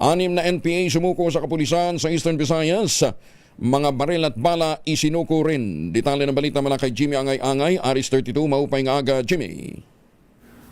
6 na NPA sumuko sa kapulisan sa Eastern Visayas. Mga baril at bala isinuko rin. Detalye ng balita mula kay Jimmy Angay-Angay, Aris 32, maupay nga aga, Jimmy.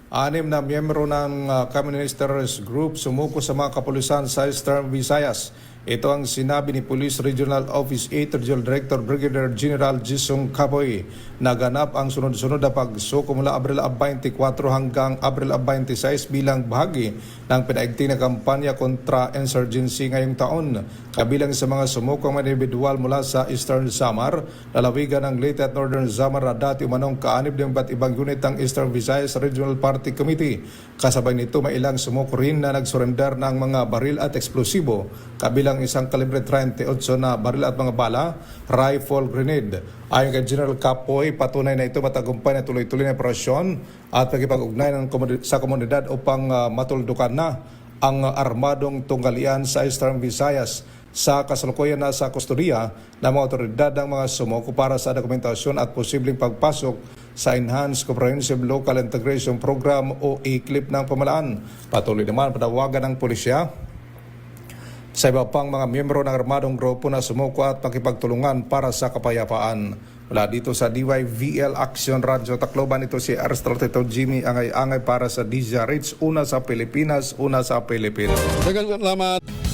6 na miyembro ng Communisters Group sumuko sa mga kapulisan sa Eastern Visayas. Ito ang sinabi ni Police Regional Office 8 Regional Director Brigadier General Jisung Kaboy. Naganap ang sunod-sunod na pagsuko mula Abril 24 hanggang Abril 26 bilang bahagi ng pinaigting na kampanya kontra insurgency ngayong taon. Kabilang sa mga sumukong mga individual mula sa Eastern Samar, lalawigan ng Leyte at Northern Samar na dati umanong kaanib ng iba't ibang unit ng Eastern Visayas Regional Party Committee. Kasabay nito may ilang sumuko rin na nagsurrender ng mga baril at eksplosibo, kabilang isang kalibre 38 na baril at mga bala, rifle grenade. Ayon kay General Kapoy, patunay na ito matagumpay na tuloy-tuloy na operasyon at pagkipag-ugnay sa komunidad upang matuldukan na ang armadong tunggalian sa Eastern Visayas. Sa kasalukuyan na sa kustodiya ng mga otoridad ng mga sumuko para sa dokumentasyon at posibleng pagpasok sa Enhanced Comprehensive Local Integration Program o ECLIP ng pamalaan. Patuloy naman panawagan ng pulisya sa iba pang mga miyembro ng armadong grupo na sumuko at makipagtulungan para sa kapayapaan. Mula dito sa DYVL Action Radio Tacloban, ito si Aristotito Jimmy Angay-Angay para sa DZRH, una sa Pilipinas, una sa Pilipinas. Salamat.